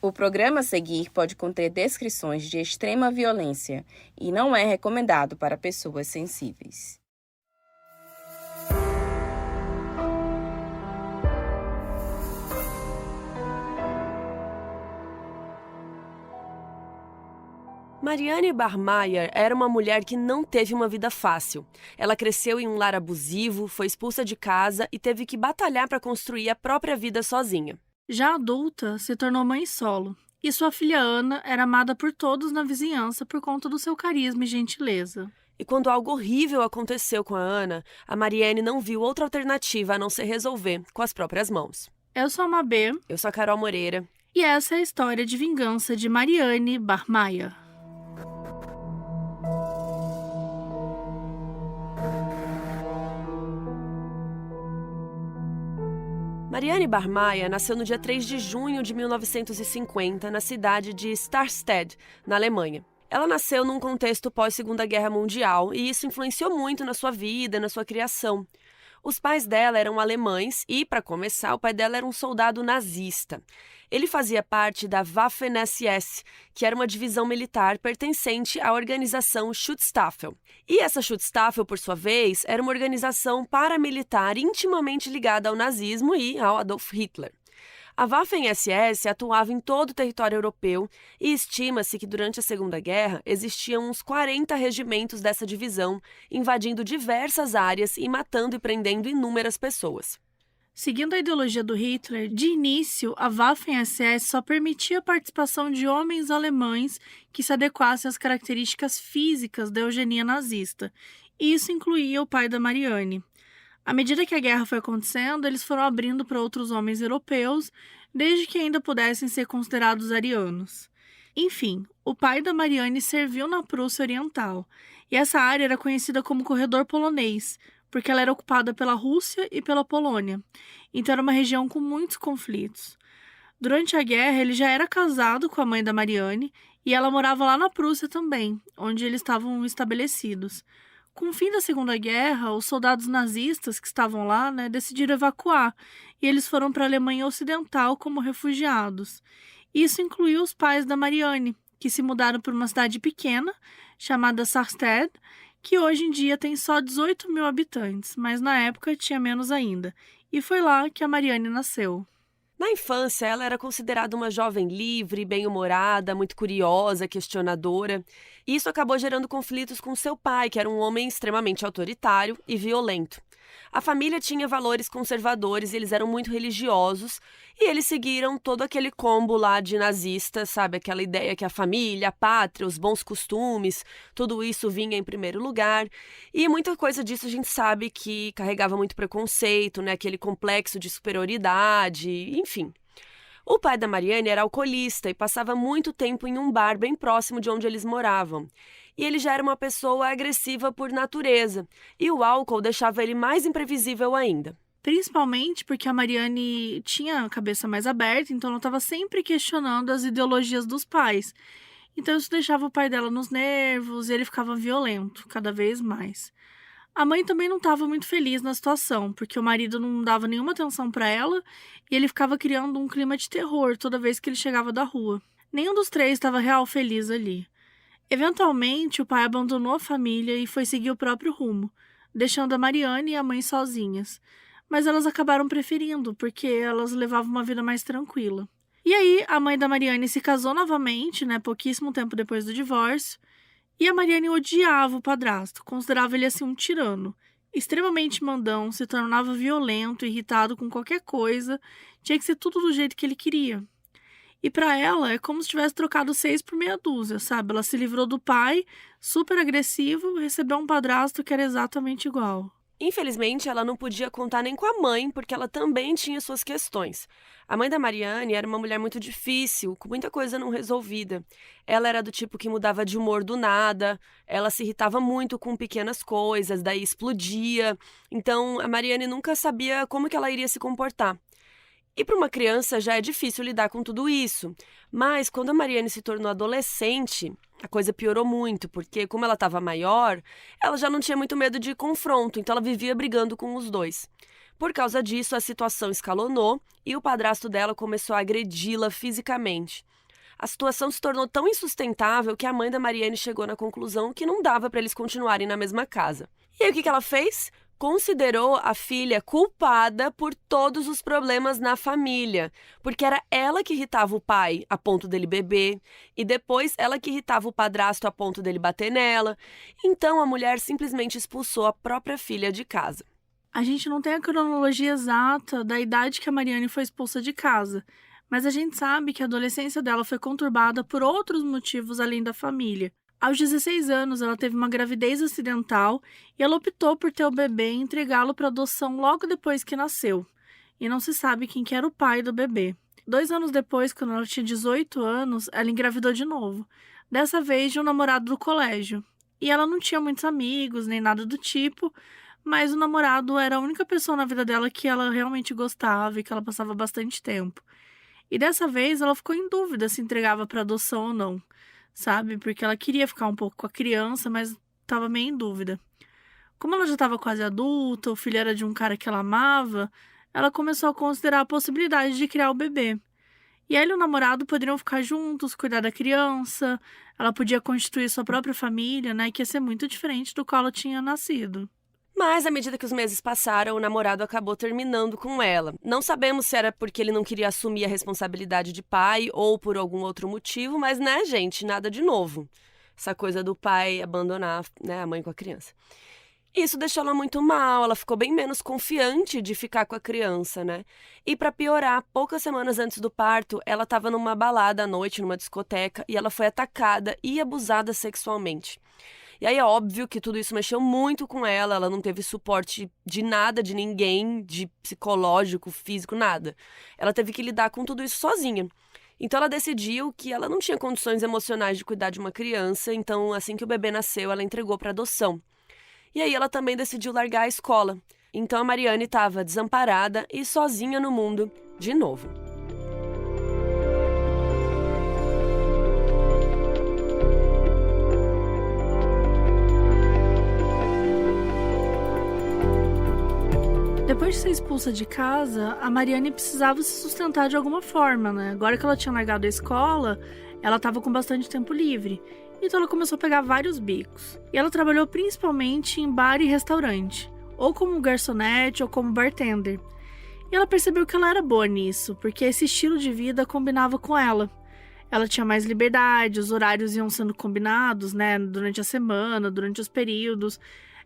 O programa a seguir pode conter descrições de extrema violência e não é recomendado para pessoas sensíveis. Marianne Barmayer era uma mulher que não teve uma vida fácil. Ela cresceu em um lar abusivo, foi expulsa de casa e teve que batalhar para construir a própria vida sozinha. Já adulta, se tornou mãe solo. E sua filha Ana era amada por todos na vizinhança por conta do seu carisma e gentileza. E quando algo horrível aconteceu com a Ana, a Marianne não viu outra alternativa a não ser resolver com as próprias mãos. Eu sou a Mabê. Eu sou a Carol Moreira. E essa é a história de vingança de Marianne Barmayer. Marianne Barmayer nasceu no dia 3 de junho de 1950, na cidade de Starstedt, na Alemanha. Ela nasceu num contexto pós-Segunda Guerra Mundial e isso influenciou muito na sua vida, na sua criação. Os pais dela eram alemães e, para começar, o pai dela era um soldado nazista. Ele fazia parte da Waffen-SS, que era uma divisão militar pertencente à organização Schutzstaffel. E essa Schutzstaffel, por sua vez, era uma organização paramilitar intimamente ligada ao nazismo e ao Adolf Hitler. A Waffen-SS atuava em todo o território europeu e estima-se que durante a Segunda Guerra existiam uns 40 regimentos dessa divisão, invadindo diversas áreas e matando e prendendo inúmeras pessoas. Seguindo a ideologia do Hitler, de início, a Waffen-SS só permitia a participação de homens alemães que se adequassem às características físicas da eugenia nazista, e isso incluía o pai da Marianne. À medida que a guerra foi acontecendo, eles foram abrindo para outros homens europeus, desde que ainda pudessem ser considerados arianos. Enfim, o pai da Marianne serviu na Prússia Oriental, e essa área era conhecida como Corredor Polonês, porque ela era ocupada pela Rússia e pela Polônia, então era uma região com muitos conflitos. Durante a guerra, ele já era casado com a mãe da Marianne, e ela morava lá na Prússia também, onde eles estavam estabelecidos. Com o fim da Segunda Guerra, os soldados nazistas que estavam lá, decidiram evacuar, e eles foram para a Alemanha Ocidental como refugiados. Isso incluiu os pais da Marianne, que se mudaram para uma cidade pequena, chamada Sarstedt, que hoje em dia tem só 18 mil habitantes, mas na época tinha menos ainda, e foi lá que a Marianne nasceu. Na infância, ela era considerada uma jovem livre, bem-humorada, muito curiosa, questionadora. E isso acabou gerando conflitos com seu pai, que era um homem extremamente autoritário e violento. A família tinha valores conservadores, eles eram muito religiosos e eles seguiram todo aquele combo lá de nazistas, sabe? Aquela ideia que a família, a pátria, os bons costumes, tudo isso vinha em primeiro lugar. E muita coisa disso a gente sabe que carregava muito preconceito, aquele complexo de superioridade, enfim. O pai da Marianne era alcoolista e passava muito tempo em um bar bem próximo de onde eles moravam. E ele já era uma pessoa agressiva por natureza, e o álcool deixava ele mais imprevisível ainda. Principalmente porque a Marianne tinha a cabeça mais aberta, então ela estava sempre questionando as ideologias dos pais. Então isso deixava o pai dela nos nervos e ele ficava violento, cada vez mais. A mãe também não estava muito feliz na situação, porque o marido não dava nenhuma atenção para ela e ele ficava criando um clima de terror toda vez que ele chegava da rua. Nenhum dos três estava real feliz ali. Eventualmente, o pai abandonou a família e foi seguir o próprio rumo, deixando a Marianne e a mãe sozinhas. Mas elas acabaram preferindo, porque elas levavam uma vida mais tranquila. E aí, a mãe da Marianne se casou novamente, pouquíssimo tempo depois do divórcio, e a Marianne odiava o padrasto, considerava ele assim um tirano. Extremamente mandão, se tornava violento, irritado com qualquer coisa, tinha que ser tudo do jeito que ele queria. E para ela, é como se tivesse trocado 6 por meia dúzia, sabe? Ela se livrou do pai, super agressivo, e recebeu um padrasto que era exatamente igual. Infelizmente, ela não podia contar nem com a mãe, porque ela também tinha suas questões. A mãe da Marianne era uma mulher muito difícil, com muita coisa não resolvida. Ela era do tipo que mudava de humor do nada, ela se irritava muito com pequenas coisas, daí explodia. Então, a Marianne nunca sabia como que ela iria se comportar. E para uma criança já é difícil lidar com tudo isso. Mas quando a Marianne se tornou adolescente, a coisa piorou muito, porque como ela estava maior, ela já não tinha muito medo de confronto, então ela vivia brigando com os dois. Por causa disso, a situação escalonou e o padrasto dela começou a agredi-la fisicamente. A situação se tornou tão insustentável que a mãe da Mariane chegou na conclusão que não dava para eles continuarem na mesma casa. E aí o que ela fez? Considerou a filha culpada por todos os problemas na família, porque era ela que irritava o pai a ponto dele beber, e depois ela que irritava o padrasto a ponto dele bater nela. Então a mulher simplesmente expulsou a própria filha de casa. A gente não tem a cronologia exata da idade que a Mariane foi expulsa de casa, mas a gente sabe que a adolescência dela foi conturbada por outros motivos além da família. Aos 16 anos, ela teve uma gravidez acidental e ela optou por ter o bebê e entregá-lo para adoção logo depois que nasceu. E não se sabe quem que era o pai do bebê. 2 anos depois, quando ela tinha 18 anos, ela engravidou de novo. Dessa vez de um namorado do colégio. E ela não tinha muitos amigos, nem nada do tipo, mas o namorado era a única pessoa na vida dela que ela realmente gostava e que ela passava bastante tempo. E dessa vez ela ficou em dúvida se entregava para adoção ou não, sabe? Porque ela queria ficar um pouco com a criança, mas estava meio em dúvida. Como ela já estava quase adulta, o filho era de um cara que ela amava, ela começou a considerar a possibilidade de criar o bebê. E ela e o namorado poderiam ficar juntos, cuidar da criança, ela podia constituir sua própria família, né? Que ia ser muito diferente do qual ela tinha nascido. Mas, à medida que os meses passaram, o namorado acabou terminando com ela. Não sabemos se era porque ele não queria assumir a responsabilidade de pai ou por algum outro motivo, mas, né, gente, nada de novo. Essa coisa do pai abandonar, né, a mãe com a criança. Isso deixou ela muito mal, ela ficou bem menos confiante de ficar com a criança, né? E pra piorar, poucas semanas antes do parto, ela estava numa balada à noite, numa discoteca, e ela foi atacada e abusada sexualmente. E aí é óbvio que tudo isso mexeu muito com ela não teve suporte de nada, de ninguém, de psicológico, físico, nada. Ela teve que lidar com tudo isso sozinha. Então ela decidiu que ela não tinha condições emocionais de cuidar de uma criança, então assim que o bebê nasceu, ela entregou para adoção. E aí ela também decidiu largar a escola. Então a Mariane estava desamparada e sozinha no mundo de novo. Depois de ser expulsa de casa, a Mariane precisava se sustentar de alguma forma, né? Agora que ela tinha largado a escola, ela estava com bastante tempo livre. Então ela começou a pegar vários bicos. E ela trabalhou principalmente em bar e restaurante, ou como garçonete ou como bartender. E ela percebeu que ela era boa nisso, porque esse estilo de vida combinava com ela. Ela tinha mais liberdade, os horários iam sendo combinados, né? Durante a semana, durante os períodos.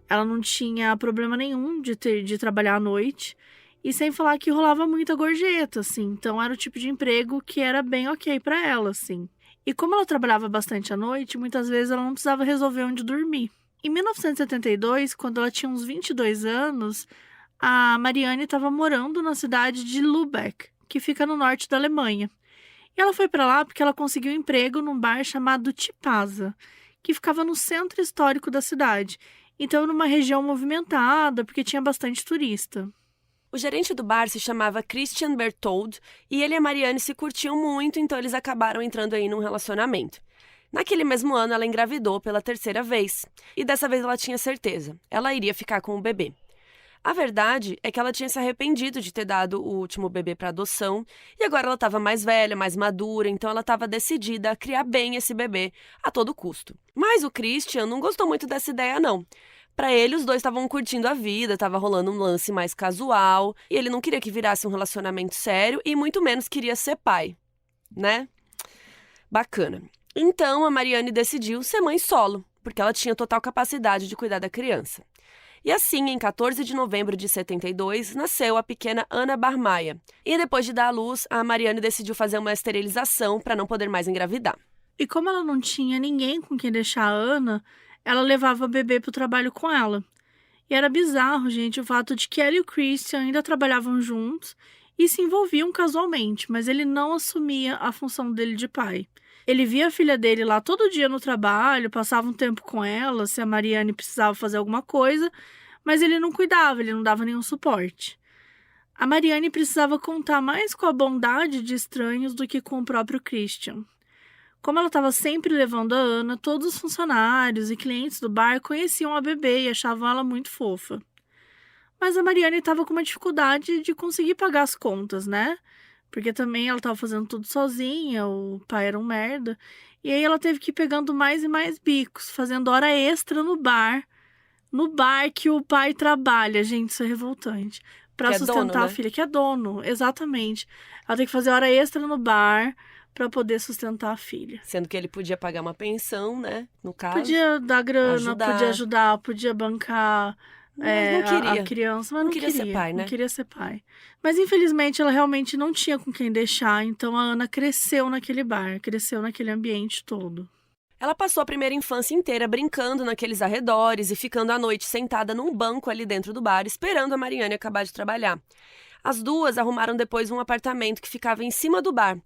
Ela não tinha problema nenhum de trabalhar à noite. E sem falar que rolava muita gorjeta, assim. Então era o tipo de emprego que era bem ok pra ela, assim. E como ela trabalhava bastante à noite, muitas vezes ela não precisava resolver onde dormir. Em 1972, quando ela tinha uns 22 anos, a Mariane estava morando na cidade de Lübeck, que fica no norte da Alemanha. E ela foi para lá porque ela conseguiu um emprego num bar chamado Tipaza, que ficava no centro histórico da cidade. Então, numa região movimentada, porque tinha bastante turista. O gerente do bar se chamava Christian Berthold e ele e a Mariane se curtiam muito, então eles acabaram entrando aí num relacionamento. Naquele mesmo ano, ela engravidou pela 3ª vez. E dessa vez ela tinha certeza. Ela iria ficar com o bebê. A verdade é que ela tinha se arrependido de ter dado o último bebê para adoção e agora ela estava mais velha, mais madura, então ela estava decidida a criar bem esse bebê a todo custo. Mas o Christian não gostou muito dessa ideia, não. Para ele, os dois estavam curtindo a vida, estava rolando um lance mais casual e ele não queria que virasse um relacionamento sério e muito menos queria ser pai, né? Bacana. Então a Mariane decidiu ser mãe solo, porque ela tinha total capacidade de cuidar da criança. E assim, em 14 de novembro de 72, nasceu a pequena Ana Barmaia. E depois de dar à luz, a Mariane decidiu fazer uma esterilização para não poder mais engravidar. E como ela não tinha ninguém com quem deixar a Ana, ela levava o bebê para o trabalho com ela. E era bizarro, gente, o fato de que ela e o Christian ainda trabalhavam juntos e se envolviam casualmente, mas ele não assumia a função dele de pai. Ele via a filha dele lá todo dia no trabalho, passava um tempo com ela, se a Mariane precisava fazer alguma coisa, mas ele não cuidava, ele não dava nenhum suporte. A Mariane precisava contar mais com a bondade de estranhos do que com o próprio Christian. Como ela estava sempre levando a Ana, todos os funcionários e clientes do bar conheciam a bebê e achavam ela muito fofa. Mas a Mariane estava com uma dificuldade de conseguir pagar as contas, né? Porque também ela estava fazendo tudo sozinha, o pai era um merda. E aí ela teve que ir pegando mais e mais bicos, fazendo hora extra no bar. No bar que o pai trabalha, gente, isso é revoltante. Pra Que é sustentar dono, a né? filha, que é dono, exatamente. Ela tem que fazer hora extra no bar pra poder sustentar a filha. Sendo que ele podia pagar uma pensão, né? No caso. Podia dar grana, podia ajudar. ajudar, podia bancar Mas não a queria. criança, mas Não não queria ser pai, não né? queria ser pai. Mas infelizmente ela realmente não tinha com quem deixar, então a Ana cresceu naquele bar, cresceu naquele ambiente todo. Ela passou a primeira infância inteira brincando naqueles arredores e ficando à noite sentada num banco ali dentro do bar, esperando a Mariane acabar de trabalhar. As duas arrumaram depois um apartamento que ficava em cima do bar.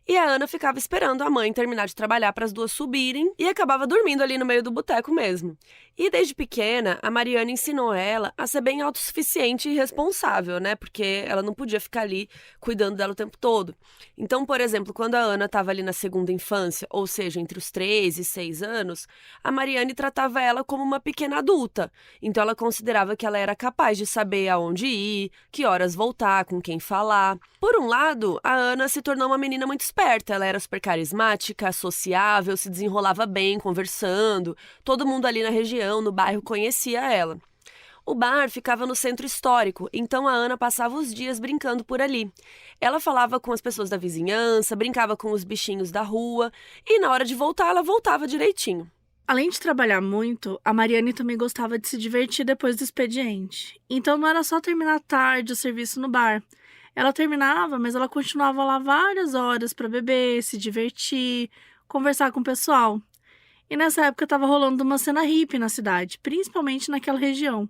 E a Ana ficava esperando a mãe terminar de trabalhar para as duas subirem e acabava dormindo ali no meio do boteco mesmo. E desde pequena, a Mariane ensinou ela a ser bem autossuficiente e responsável, né? Porque ela não podia ficar ali cuidando dela o tempo todo. Então, por exemplo, quando a Ana estava ali na segunda infância, ou seja, entre os 3 e 6 anos, a Mariane tratava ela como uma pequena adulta. Então, ela considerava que ela era capaz de saber aonde ir, que horas voltar, com quem falar. Por um lado, a Ana se tornou uma menina muito esperta. Ela era super carismática, sociável, se desenrolava bem, conversando. Todo mundo ali na região, no bairro, conhecia ela. O bar ficava no centro histórico, então a Ana passava os dias brincando por ali. Ela falava com as pessoas da vizinhança, brincava com os bichinhos da rua e na hora de voltar, ela voltava direitinho. Além de trabalhar muito, a Mariane também gostava de se divertir depois do expediente. Então não era só terminar tarde o serviço no bar. Ela terminava, mas ela continuava lá várias horas para beber, se divertir, conversar com o pessoal. E nessa época estava rolando uma cena hippie na cidade, principalmente naquela região.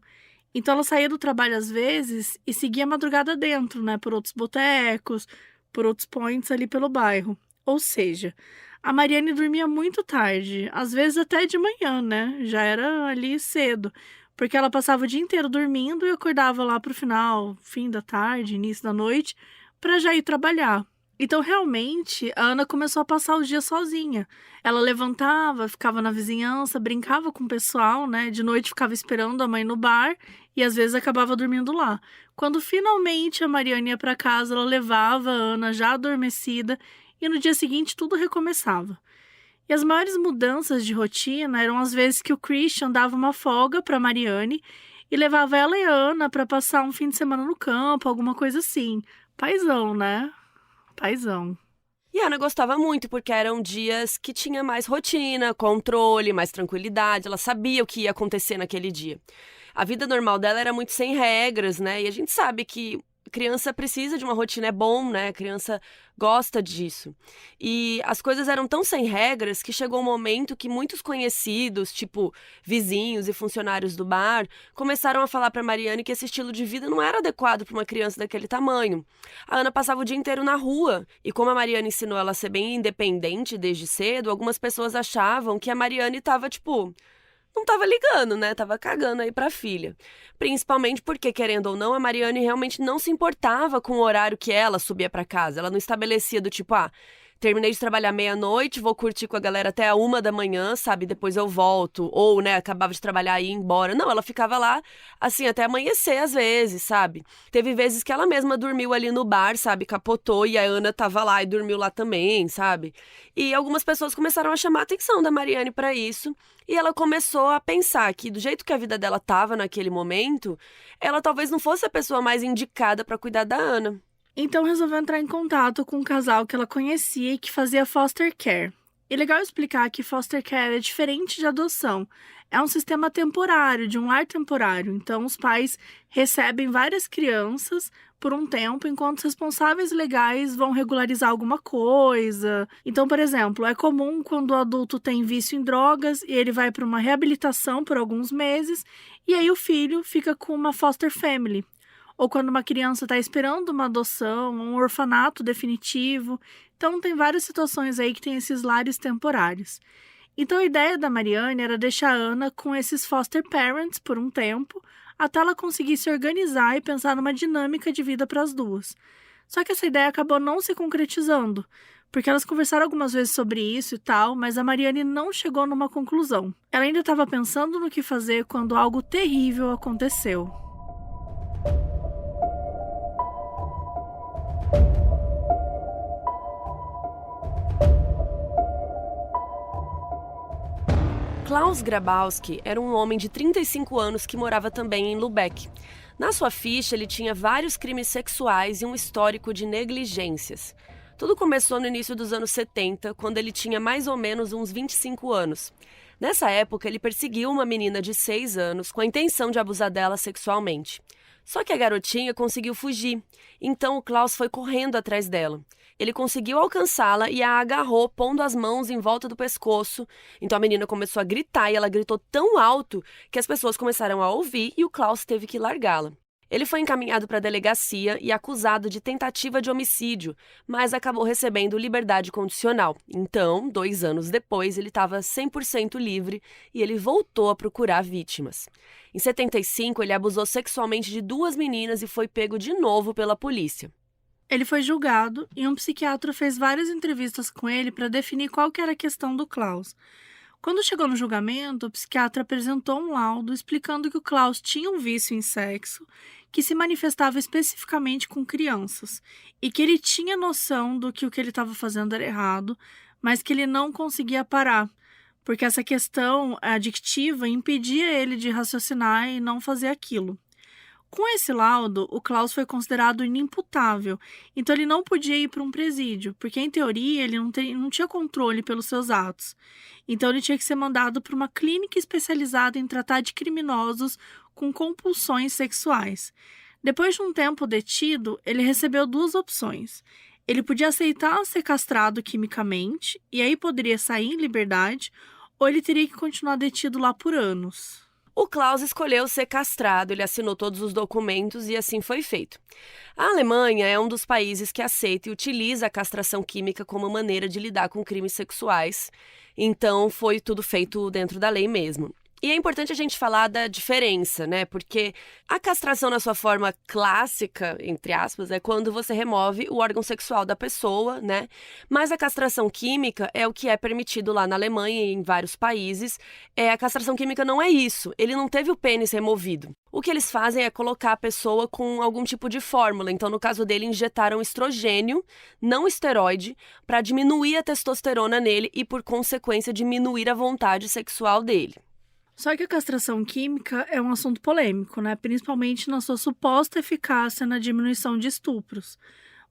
Então ela saía do trabalho às vezes e seguia a madrugada dentro, né, por outros botecos, por outros points ali pelo bairro. Ou seja, a Mariane dormia muito tarde, às vezes até de manhã, né? Já era ali cedo, porque ela passava o dia inteiro dormindo e acordava lá pro fim da tarde, início da noite, para já ir trabalhar. Então, realmente, a Ana começou a passar o dia sozinha. Ela levantava, ficava na vizinhança, brincava com o pessoal, né? De noite ficava esperando a mãe no bar e às vezes acabava dormindo lá. Quando finalmente a Mariane ia para casa, ela levava a Ana já adormecida e no dia seguinte tudo recomeçava. E as maiores mudanças de rotina eram as vezes que o Christian dava uma folga para Mariane e levava ela e a Ana para passar um fim de semana no campo, alguma coisa assim. Paizão, né? Paizão. E a Ana gostava muito, porque eram dias que tinha mais rotina, controle, mais tranquilidade, ela sabia o que ia acontecer naquele dia. A vida normal dela era muito sem regras, né? E a gente sabe que criança precisa de uma rotina, é bom, né? A criança gosta disso. E as coisas eram tão sem regras que chegou um momento que muitos conhecidos, tipo vizinhos e funcionários do bar, começaram a falar para Mariane que esse estilo de vida não era adequado para uma criança daquele tamanho. A Ana passava o dia inteiro na rua e como a Mariane ensinou ela a ser bem independente desde cedo, algumas pessoas achavam que a Mariane estava, tipo, não tava ligando, né? Tava cagando aí pra filha. Principalmente porque, querendo ou não, a Mariane realmente não se importava com o horário que ela subia pra casa. Ela não estabelecia do tipo, terminei de trabalhar meia-noite, vou curtir com a galera até a 1 da manhã, sabe? Depois eu volto. Ou, né, acabava de trabalhar e ia embora. Não, ela ficava lá, assim, até amanhecer às vezes, sabe? Teve vezes que ela mesma dormiu ali no bar, sabe? Capotou e a Ana tava lá e dormiu lá também, sabe? E algumas pessoas começaram a chamar a atenção da Mariane pra isso. E ela começou a pensar que, do jeito que a vida dela tava naquele momento, ela talvez não fosse a pessoa mais indicada pra cuidar da Ana. Então resolveu entrar em contato com um casal que ela conhecia e que fazia foster care. E legal explicar que foster care é diferente de adoção. É um sistema temporário, de um lar temporário. Então os pais recebem várias crianças por um tempo, enquanto os responsáveis legais vão regularizar alguma coisa. Então, por exemplo, é comum quando o adulto tem vício em drogas e ele vai para uma reabilitação por alguns meses, e aí o filho fica com uma foster family. Ou quando uma criança está esperando uma adoção, um orfanato definitivo. Então, tem várias situações aí que tem esses lares temporários. Então, a ideia da Mariane era deixar a Ana com esses foster parents por um tempo, até ela conseguir se organizar e pensar numa dinâmica de vida para as duas. Só que essa ideia acabou não se concretizando, porque elas conversaram algumas vezes sobre isso e tal, mas a Mariane não chegou numa conclusão. Ela ainda estava pensando no que fazer quando algo terrível aconteceu. Klaus Grabowski era um homem de 35 anos que morava também em Lübeck. Na sua ficha, ele tinha vários crimes sexuais e um histórico de negligências. Tudo começou no início dos anos 70, quando ele tinha mais ou menos uns 25 anos. Nessa época, ele perseguiu uma menina de 6 anos com a intenção de abusar dela sexualmente. Só que a garotinha conseguiu fugir, então o Klaus foi correndo atrás dela. Ele conseguiu alcançá-la e a agarrou, pondo as mãos em volta do pescoço. Então a menina começou a gritar e ela gritou tão alto que as pessoas começaram a ouvir e o Klaus teve que largá-la. Ele foi encaminhado para a delegacia e acusado de tentativa de homicídio, mas acabou recebendo liberdade condicional. Então, 2 anos depois, ele estava 100% livre e ele voltou a procurar vítimas. Em 75, ele abusou sexualmente de 2 meninas e foi pego de novo pela polícia. Ele foi julgado e um psiquiatra fez várias entrevistas com ele para definir qual que era a questão do Klaus. Quando chegou no julgamento, o psiquiatra apresentou um laudo explicando que o Klaus tinha um vício em sexo que se manifestava especificamente com crianças e que ele tinha noção do que o que ele estava fazendo era errado, mas que ele não conseguia parar, porque essa questão adictiva impedia ele de raciocinar e não fazer aquilo. Com esse laudo, o Klaus foi considerado inimputável, então ele não podia ir para um presídio, porque em teoria ele não tinha controle pelos seus atos. Então ele tinha que ser mandado para uma clínica especializada em tratar de criminosos com compulsões sexuais. Depois de um tempo detido, ele recebeu 2 opções. Ele podia aceitar ser castrado quimicamente, e aí poderia sair em liberdade, ou ele teria que continuar detido lá por anos. O Klaus escolheu ser castrado, ele assinou todos os documentos e assim foi feito. A Alemanha é um dos países que aceita e utiliza a castração química como maneira de lidar com crimes sexuais, então foi tudo feito dentro da lei mesmo. E é importante a gente falar da diferença, né? Porque a castração na sua forma clássica, entre aspas, é quando você remove o órgão sexual da pessoa, né? Mas a castração química é o que é permitido lá na Alemanha e em vários países. A castração química não é isso. Ele não teve o pênis removido. O que eles fazem é colocar a pessoa com algum tipo de fórmula. Então, no caso dele, injetaram estrogênio, não esteroide, para diminuir a testosterona nele e, por consequência, diminuir a vontade sexual dele. Só que a castração química é um assunto polêmico, né? Principalmente na sua suposta eficácia na diminuição de estupros.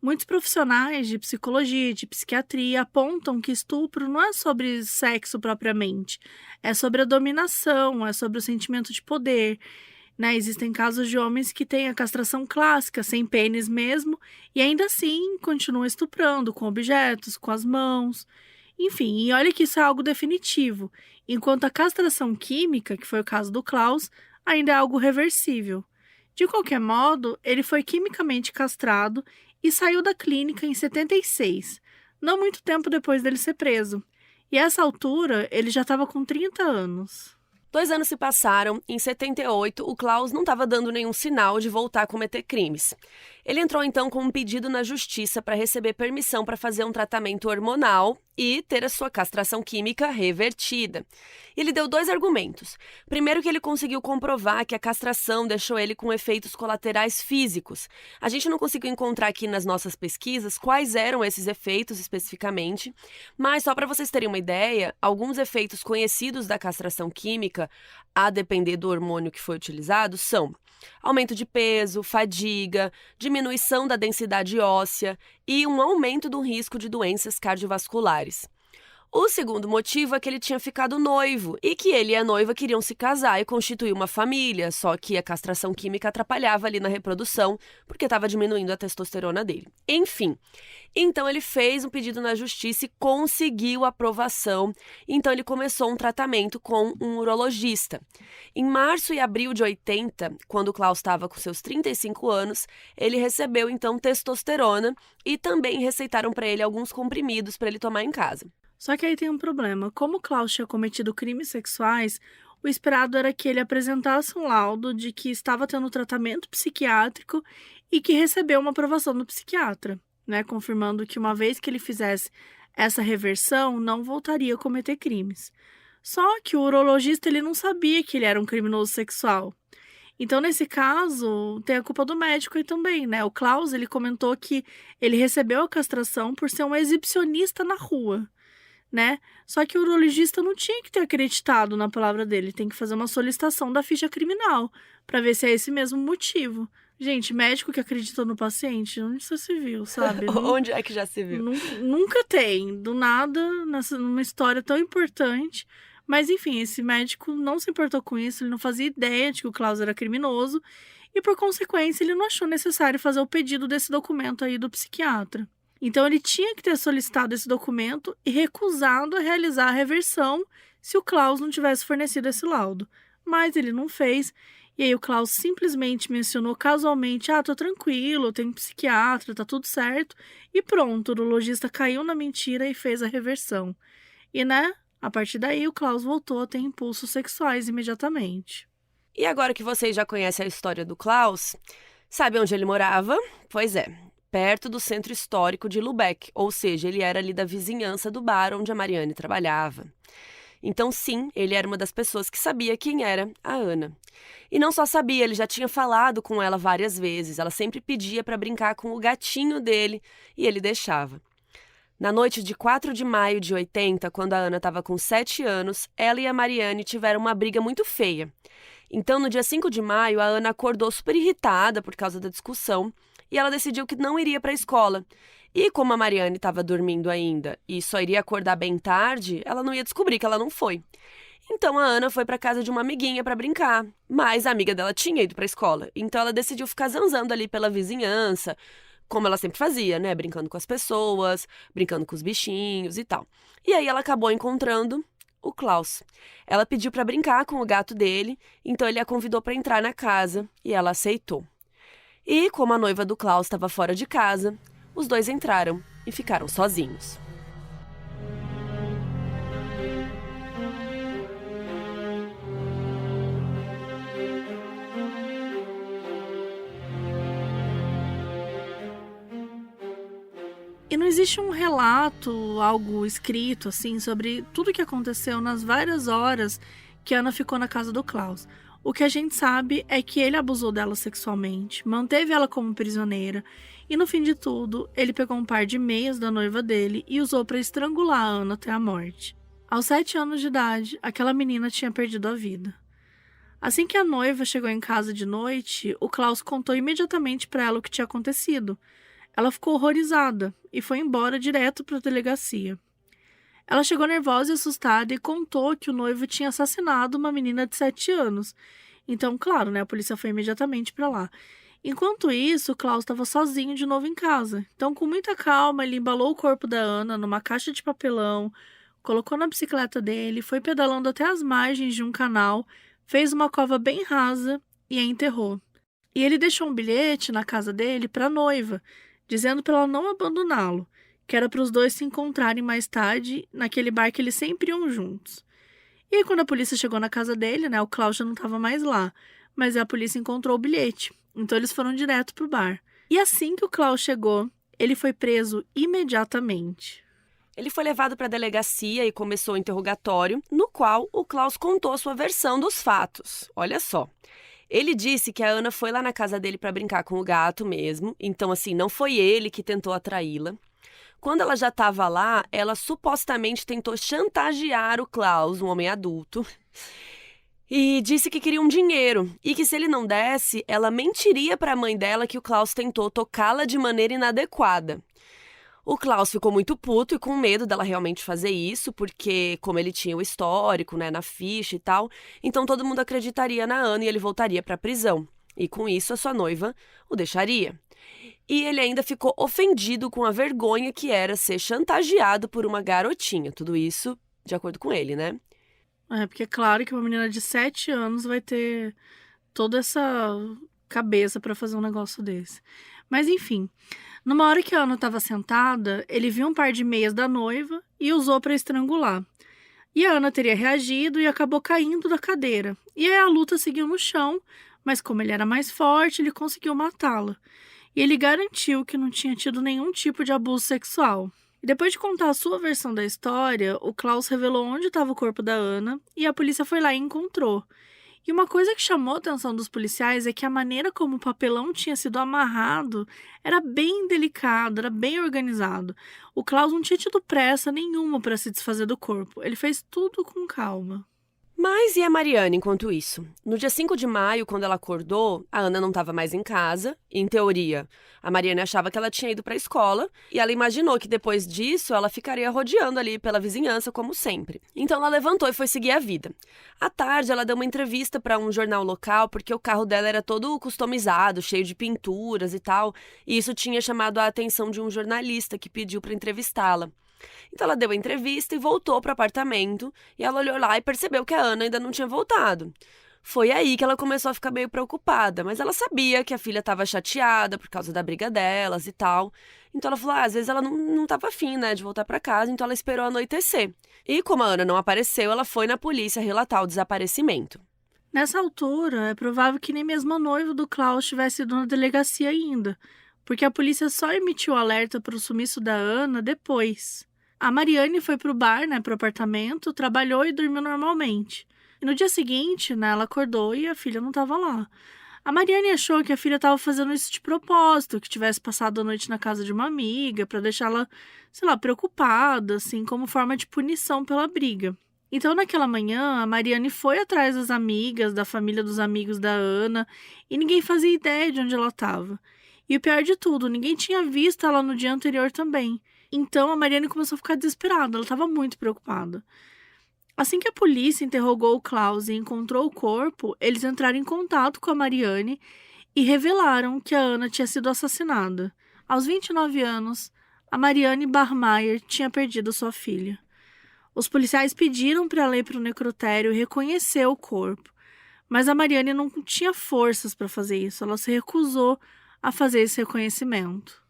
Muitos profissionais de psicologia e de psiquiatria apontam que estupro não é sobre sexo propriamente, é sobre a dominação, é sobre o sentimento de poder, né? Existem casos de homens que têm a castração clássica, sem pênis mesmo, e ainda assim continuam estuprando com objetos, com as mãos. Enfim, e olha que isso é algo definitivo, enquanto a castração química, que foi o caso do Klaus, ainda é algo reversível. De qualquer modo, ele foi quimicamente castrado e saiu da clínica em 76, não muito tempo depois dele ser preso. E a essa altura, ele já estava com 30 anos. 2 anos se passaram, em 78, o Klaus não estava dando nenhum sinal de voltar a cometer crimes. Ele entrou então com um pedido na justiça para receber permissão para fazer um tratamento hormonal e ter a sua castração química revertida. Ele deu 2 argumentos. Primeiro, que ele conseguiu comprovar que a castração deixou ele com efeitos colaterais físicos. A gente não conseguiu encontrar aqui nas nossas pesquisas quais eram esses efeitos especificamente, mas só para vocês terem uma ideia, alguns efeitos conhecidos da castração química, a depender do hormônio que foi utilizado, são aumento de peso, fadiga, diminuição da densidade óssea e um aumento do risco de doenças cardiovasculares. O segundo motivo é que ele tinha ficado noivo e que ele e a noiva queriam se casar e constituir uma família, só que a castração química atrapalhava ali na reprodução porque estava diminuindo a testosterona dele. Enfim, então ele fez um pedido na justiça e conseguiu aprovação, então ele começou um tratamento com um urologista. Em março e abril de 80, quando o Klaus estava com seus 35 anos, ele recebeu então testosterona e também receitaram para ele alguns comprimidos para ele tomar em casa. Só que aí tem um problema. Como Klaus tinha cometido crimes sexuais, o esperado era que ele apresentasse um laudo de que estava tendo tratamento psiquiátrico e que recebeu uma aprovação do psiquiatra, né? Confirmando que uma vez que ele fizesse essa reversão, não voltaria a cometer crimes. Só que o urologista ele não sabia que ele era um criminoso sexual. Então, nesse caso, tem a culpa do médico aí também, né? O Klaus, ele comentou que ele recebeu a castração por ser um exibicionista na rua. né? Só que o urologista não tinha que ter acreditado na palavra dele, tem que fazer uma solicitação da ficha criminal para ver se é esse mesmo motivo. Gente, médico que acredita no paciente, onde isso se viu, sabe? Onde é que já se viu? Nunca tem, do nada, numa história tão importante. Mas enfim, esse médico não se importou com isso, ele não fazia ideia de que o Klaus era criminoso e, por consequência, ele não achou necessário fazer o pedido desse documento aí do psiquiatra. Então, ele tinha que ter solicitado esse documento e recusado a realizar a reversão se o Klaus não tivesse fornecido esse laudo. Mas ele não fez, e aí o Klaus simplesmente mencionou casualmente: tô tranquilo, tenho psiquiatra, tá tudo certo. E pronto, o urologista caiu na mentira e fez a reversão. E, a partir daí o Klaus voltou a ter impulsos sexuais imediatamente. E agora que vocês já conhecem a história do Klaus, sabe onde ele morava? Pois é, perto do centro histórico de Lubeck, ou seja, ele era ali da vizinhança do bar onde a Mariane trabalhava. Então, sim, ele era uma das pessoas que sabia quem era a Ana. E não só sabia, ele já tinha falado com ela várias vezes. Ela sempre pedia para brincar com o gatinho dele e ele deixava. Na noite de 4 de maio de 80, quando a Ana estava com 7 anos, ela e a Mariane tiveram uma briga muito feia. Então, no dia 5 de maio, a Ana acordou super irritada por causa da discussão e ela decidiu que não iria para a escola. E como a Mariane estava dormindo ainda e só iria acordar bem tarde, ela não ia descobrir que ela não foi. Então a Ana foi para casa de uma amiguinha para brincar, mas a amiga dela tinha ido para a escola. Então ela decidiu ficar zanzando ali pela vizinhança, como ela sempre fazia, né? Brincando com as pessoas, brincando com os bichinhos e tal. E aí ela acabou encontrando o Klaus. Ela pediu para brincar com o gato dele, então ele a convidou para entrar na casa e ela aceitou. E como a noiva do Klaus estava fora de casa, os dois entraram e ficaram sozinhos. E não existe um relato, algo escrito, assim, sobre tudo o que aconteceu nas várias horas que Ana ficou na casa do Klaus. O que a gente sabe é que ele abusou dela sexualmente, manteve ela como prisioneira e, no fim de tudo, ele pegou um par de meias da noiva dele e usou para estrangular a Ana até a morte. Aos 7 anos de idade, aquela menina tinha perdido a vida. Assim que a noiva chegou em casa de noite, o Klaus contou imediatamente para ela o que tinha acontecido. Ela ficou horrorizada e foi embora direto para a delegacia. Ela chegou nervosa e assustada e contou que o noivo tinha assassinado uma menina de 7 anos. Então, claro, a polícia foi imediatamente para lá. Enquanto isso, o Klaus estava sozinho de novo em casa. Então, com muita calma, ele embalou o corpo da Ana numa caixa de papelão, colocou na bicicleta dele, foi pedalando até as margens de um canal, fez uma cova bem rasa e a enterrou. E ele deixou um bilhete na casa dele para a noiva, dizendo para ela não abandoná-lo, que era para os dois se encontrarem mais tarde naquele bar que eles sempre iam juntos. E aí, quando a polícia chegou na casa dele, o Klaus já não estava mais lá, mas a polícia encontrou o bilhete, então eles foram direto pro bar. E assim que o Klaus chegou, ele foi preso imediatamente. Ele foi levado para a delegacia e começou o interrogatório, no qual o Klaus contou a sua versão dos fatos. Olha só. Ele disse que a Ana foi lá na casa dele para brincar com o gato mesmo, então assim, não foi ele que tentou atraí-la. Quando ela já estava lá, ela supostamente tentou chantagear o Klaus, um homem adulto, e disse que queria um dinheiro e que se ele não desse, ela mentiria para a mãe dela que o Klaus tentou tocá-la de maneira inadequada. O Klaus ficou muito puto e com medo dela realmente fazer isso, porque como ele tinha o histórico, na ficha e tal, então todo mundo acreditaria na Ana e ele voltaria para a prisão. E com isso a sua noiva o deixaria. E ele ainda ficou ofendido com a vergonha que era ser chantageado por uma garotinha. Tudo isso de acordo com ele, né? Porque é claro que uma menina de 7 anos vai ter toda essa cabeça para fazer um negócio desse. Mas enfim, numa hora que a Ana estava sentada, ele viu um par de meias da noiva e usou para estrangular. E a Ana teria reagido e acabou caindo da cadeira. E aí a luta seguiu no chão, mas como ele era mais forte, ele conseguiu matá-la. E ele garantiu que não tinha tido nenhum tipo de abuso sexual. E depois de contar a sua versão da história, o Klaus revelou onde estava o corpo da Ana e a polícia foi lá e encontrou. E uma coisa que chamou a atenção dos policiais é que a maneira como o papelão tinha sido amarrado era bem delicado, era bem organizado. O Klaus não tinha tido pressa nenhuma para se desfazer do corpo. Ele fez tudo com calma. Mas e a Mariane enquanto isso? No dia 5 de maio, quando ela acordou, a Ana não estava mais em casa. Em teoria, a Mariane achava que ela tinha ido para a escola e ela imaginou que depois disso ela ficaria rodeando ali pela vizinhança como sempre. Então ela levantou e foi seguir a vida. À tarde, ela deu uma entrevista para um jornal local porque o carro dela era todo customizado, cheio de pinturas e tal, e isso tinha chamado a atenção de um jornalista que pediu para entrevistá-la. Então ela deu a entrevista e voltou para o apartamento, e ela olhou lá e percebeu que a Ana ainda não tinha voltado. Foi aí que ela começou a ficar meio preocupada, mas ela sabia que a filha estava chateada por causa da briga delas e tal. Então ela falou, às vezes ela não estava afim, né, de voltar para casa, então ela esperou anoitecer. E como a Ana não apareceu, ela foi na polícia relatar o desaparecimento. Nessa altura, é provável que nem mesmo a noiva do Klaus tivesse ido na delegacia ainda, porque a polícia só emitiu o alerta para o sumiço da Ana depois. A Mariane foi pro bar, né, pro apartamento, trabalhou e dormiu normalmente. E no dia seguinte, né, ela acordou e a filha não estava lá. A Mariane achou que a filha estava fazendo isso de propósito, que tivesse passado a noite na casa de uma amiga, para deixá-la, sei lá, preocupada, assim, como forma de punição pela briga. Então, naquela manhã, a Mariane foi atrás das amigas, da família dos amigos da Ana, e ninguém fazia ideia de onde ela estava. E o pior de tudo, ninguém tinha visto ela no dia anterior também. Então, a Mariane começou a ficar desesperada, ela estava muito preocupada. Assim que a polícia interrogou o Klaus e encontrou o corpo, eles entraram em contato com a Mariane e revelaram que a Ana tinha sido assassinada. Aos 29 anos, a Mariane Barmaier tinha perdido sua filha. Os policiais pediram para ela ir para o necrotério e reconhecer o corpo, mas a Mariane não tinha forças para fazer isso, ela se recusou a fazer esse reconhecimento.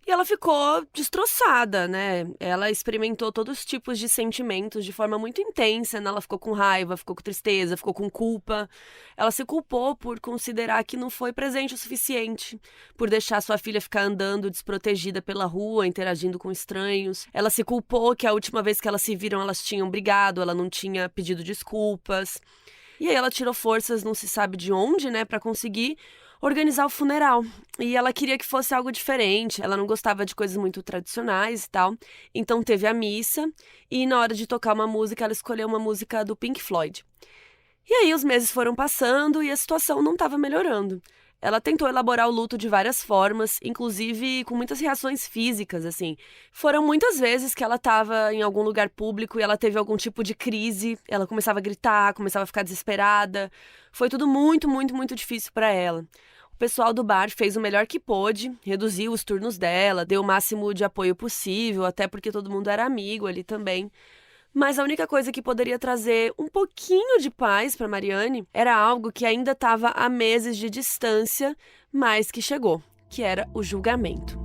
E ela ficou destroçada, né? Ela experimentou todos os tipos de sentimentos de forma muito intensa, né? Ela ficou com raiva, ficou com tristeza, ficou com culpa. Ela se culpou por considerar que não foi presente o suficiente, por deixar sua filha ficar andando desprotegida pela rua, interagindo com estranhos. Ela se culpou que a última vez que elas se viram, elas tinham brigado, ela não tinha pedido desculpas. E aí ela tirou forças, não se sabe de onde, né, para conseguir organizar o funeral. E ela queria que fosse algo diferente, ela não gostava de coisas muito tradicionais e tal. Então teve a missa e na hora de tocar uma música, ela escolheu uma música do Pink Floyd. E aí os meses foram passando e a situação não estava melhorando. Ela tentou elaborar o luto de várias formas, inclusive com muitas reações físicas, assim. Foram muitas vezes que ela estava em algum lugar público e ela teve algum tipo de crise, ela começava a gritar, começava a ficar desesperada. Foi tudo muito, muito, muito difícil para ela. O pessoal do bar fez o melhor que pôde, reduziu os turnos dela, deu o máximo de apoio possível, até porque todo mundo era amigo ali também. Mas a única coisa que poderia trazer um pouquinho de paz para Mariane era algo que ainda estava a meses de distância, mas que chegou, que era o julgamento.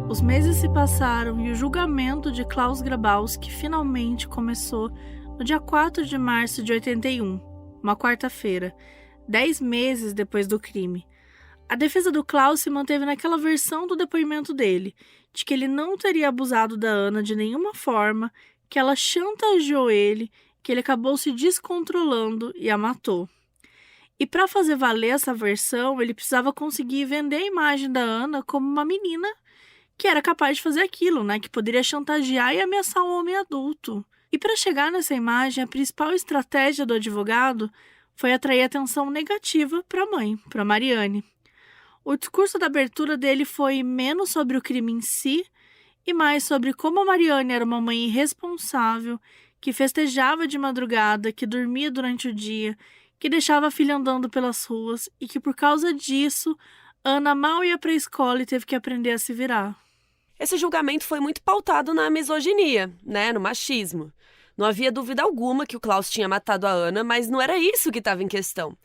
Os meses se passaram e o julgamento de Klaus Grabowski finalmente começou no dia 4 de março de 81, uma quarta-feira, 10 meses depois do crime. A defesa do Klaus se manteve naquela versão do depoimento dele, de que ele não teria abusado da Ana de nenhuma forma, que ela chantageou ele, que ele acabou se descontrolando e a matou. E para fazer valer essa versão, ele precisava conseguir vender a imagem da Ana como uma menina que era capaz de fazer aquilo, né? Que poderia chantagear e ameaçar um homem adulto. E para chegar nessa imagem, a principal estratégia do advogado foi atrair atenção negativa para a mãe, para Mariane. O discurso da abertura dele foi menos sobre o crime em si e mais sobre como a Mariane era uma mãe irresponsável, que festejava de madrugada, que dormia durante o dia, que deixava a filha andando pelas ruas e que, por causa disso, Ana mal ia para a escola e teve que aprender a se virar. Esse julgamento foi muito pautado na misoginia, né, no machismo. Não havia dúvida alguma que o Klaus tinha matado a Ana, mas não era isso que estava em questão.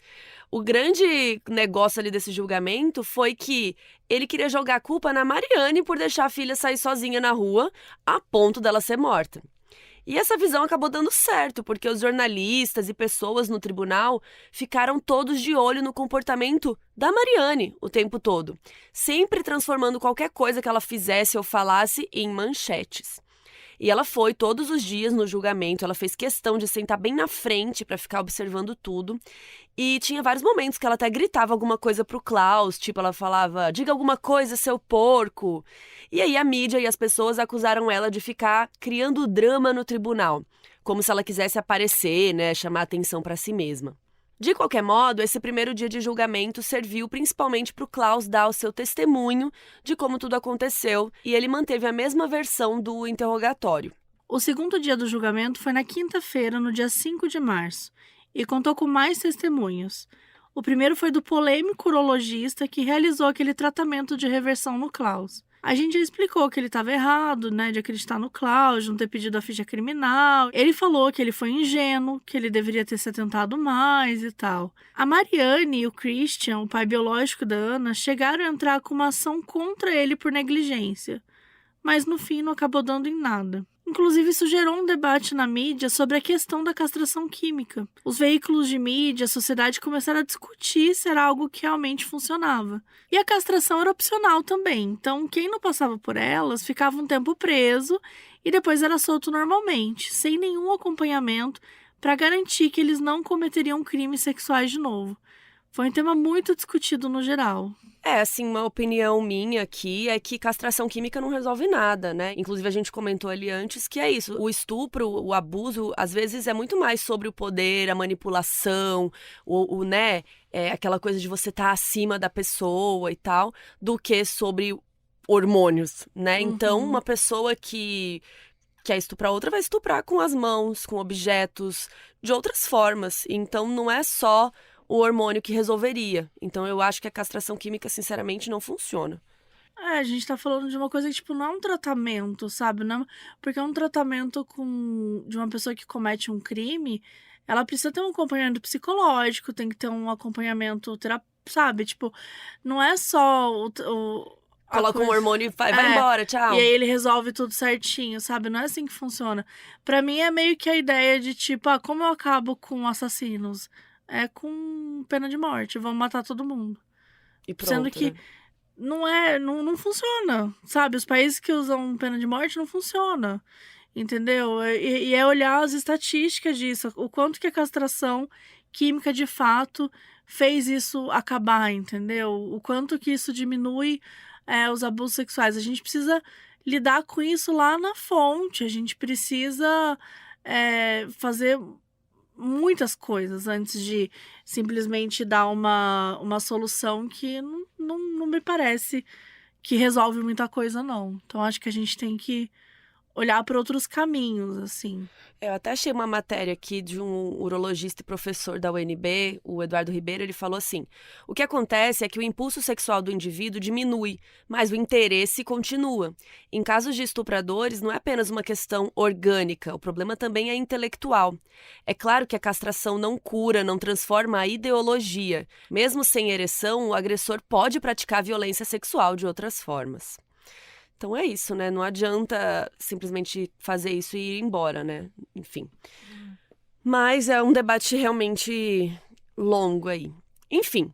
O grande negócio ali desse julgamento foi que ele queria jogar a culpa na Mariane por deixar a filha sair sozinha na rua, a ponto dela ser morta. E essa visão acabou dando certo, porque os jornalistas e pessoas no tribunal ficaram todos de olho no comportamento da Mariane o tempo todo, sempre transformando qualquer coisa que ela fizesse ou falasse em manchetes. E ela foi todos os dias no julgamento, ela fez questão de sentar bem na frente para ficar observando tudo. E tinha vários momentos que ela até gritava alguma coisa pro Klaus, tipo, ela falava, diga alguma coisa, seu porco. E aí a mídia e as pessoas acusaram ela de ficar criando drama no tribunal, como se ela quisesse aparecer, né, chamar atenção para si mesma. De qualquer modo, esse primeiro dia de julgamento serviu principalmente para o Klaus dar o seu testemunho de como tudo aconteceu, e ele manteve a mesma versão do interrogatório. O segundo dia do julgamento foi na quinta-feira, no dia 5 de março, e contou com mais testemunhos. O primeiro foi do polêmico urologista que realizou aquele tratamento de reversão no Klaus. A gente já explicou que ele estava errado, né, de acreditar no Klaus, de não ter pedido a ficha criminal. Ele falou que ele foi ingênuo, que ele deveria ter se atentado mais e tal. A Mariane e o Christian, o pai biológico da Ana, chegaram a entrar com uma ação contra ele por negligência, mas no fim não acabou dando em nada. Inclusive, isso gerou um debate na mídia sobre a questão da castração química. Os veículos de mídia, a sociedade começaram a discutir se era algo que realmente funcionava. E a castração era opcional também, então quem não passava por elas ficava um tempo preso e depois era solto normalmente, sem nenhum acompanhamento para garantir que eles não cometeriam crimes sexuais de novo. Foi um tema muito discutido no geral. Assim, uma opinião minha aqui é que castração química não resolve nada, né? Inclusive, a gente comentou ali antes que é isso. O estupro, o abuso, às vezes é muito mais sobre o poder, a manipulação, né? Aquela coisa de você estar acima da pessoa e tal, do que sobre hormônios, né? Então, uma pessoa que quer estuprar outra vai estuprar com as mãos, com objetos, de outras formas. Então, não é só o hormônio que resolveria. Então, eu acho que a castração química, sinceramente, não funciona. A gente tá falando de uma coisa que, tipo, não é um tratamento, sabe? Não, porque é um tratamento de uma pessoa que comete um crime, ela precisa ter um acompanhamento psicológico, tem que ter um acompanhamento terapêutico, sabe? Tipo, não é só coloca um hormônio e vai embora, tchau. E aí ele resolve tudo certinho, sabe? Não é assim que funciona. Pra mim, é meio que a ideia de, tipo, como eu acabo com assassinos? É com pena de morte, vamos matar todo mundo. E pronto, sendo que não funciona, sabe? Os países que usam pena de morte não funciona, entendeu? E é olhar as estatísticas disso, o quanto que a castração química de fato fez isso acabar, entendeu? O quanto que isso diminui os abusos sexuais. A gente precisa lidar com isso lá na fonte, a gente precisa fazer muitas coisas antes de simplesmente dar uma solução que não me parece que resolve muita coisa, não. Então, acho que a gente tem que olhar para outros caminhos, assim. Eu até achei uma matéria aqui de um urologista e professor da UNB, o Eduardo Ribeiro, ele falou assim: o que acontece é que o impulso sexual do indivíduo diminui, mas o interesse continua. Em casos de estupradores, não é apenas uma questão orgânica, o problema também é intelectual. É claro que a castração não cura, não transforma a ideologia. Mesmo sem ereção, o agressor pode praticar violência sexual de outras formas. Então é isso, né? Não adianta simplesmente fazer isso e ir embora, né? Enfim. Mas é um debate realmente longo aí. Enfim.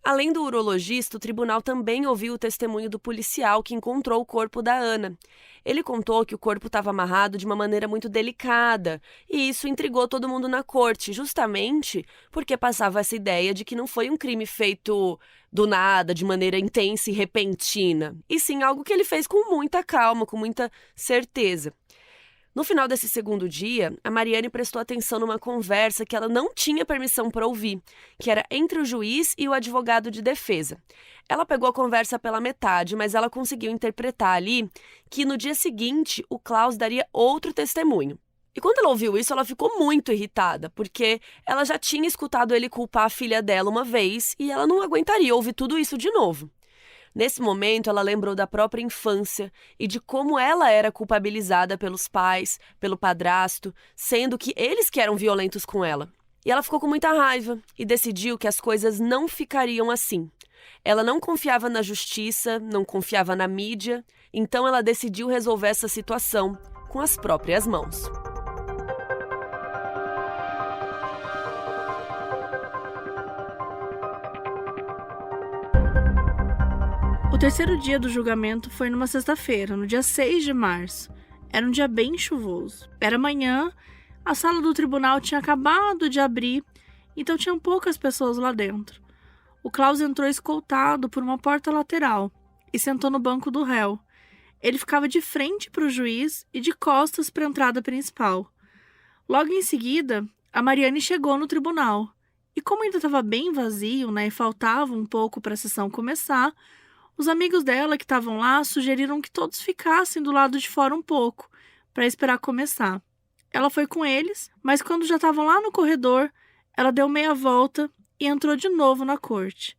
Além do urologista, o tribunal também ouviu o testemunho do policial que encontrou o corpo da Ana. Ele contou que o corpo estava amarrado de uma maneira muito delicada, e isso intrigou todo mundo na corte, justamente porque passava essa ideia de que não foi um crime feito do nada, de maneira intensa e repentina, e sim algo que ele fez com muita calma, com muita certeza. No final desse segundo dia, a Mariane prestou atenção numa conversa que ela não tinha permissão para ouvir, que era entre o juiz e o advogado de defesa. Ela pegou a conversa pela metade, mas ela conseguiu interpretar ali que no dia seguinte o Klaus daria outro testemunho. E quando ela ouviu isso, ela ficou muito irritada, porque ela já tinha escutado ele culpar a filha dela uma vez e ela não aguentaria ouvir tudo isso de novo. Nesse momento, ela lembrou da própria infância e de como ela era culpabilizada pelos pais, pelo padrasto, sendo que eles que eram violentos com ela. E ela ficou com muita raiva e decidiu que as coisas não ficariam assim. Ela não confiava na justiça, não confiava na mídia, então ela decidiu resolver essa situação com as próprias mãos. terceiro dia do julgamento foi numa sexta-feira, no dia 6 de março. Era um dia bem chuvoso. Era manhã, a sala do tribunal tinha acabado de abrir, então tinham poucas pessoas lá dentro. O Klaus entrou escoltado por uma porta lateral e sentou no banco do réu. Ele ficava de frente para o juiz e de costas para a entrada principal. Logo em seguida, a Mariane chegou no tribunal. E como ainda estava bem vazio, e faltava um pouco para a sessão começar, os amigos dela que estavam lá sugeriram que todos ficassem do lado de fora um pouco, para esperar começar. Ela foi com eles, mas quando já estavam lá no corredor, ela deu meia volta e entrou de novo na corte.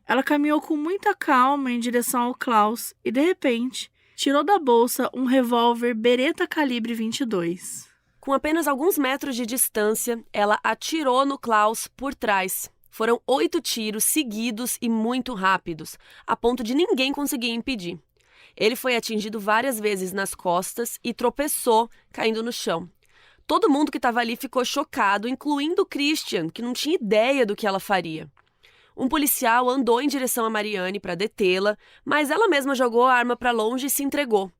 Ela caminhou com muita calma em direção ao Klaus e, de repente, tirou da bolsa um revólver Beretta calibre 22. Com apenas alguns metros de distância, ela atirou no Klaus por trás. Foram 8 tiros seguidos e muito rápidos, a ponto de ninguém conseguir impedir. Ele foi atingido várias vezes nas costas e tropeçou, caindo no chão. Todo mundo que estava ali ficou chocado, incluindo o Christian, que não tinha ideia do que ela faria. Um policial andou em direção a Mariane para detê-la, mas ela mesma jogou a arma para longe e se entregou.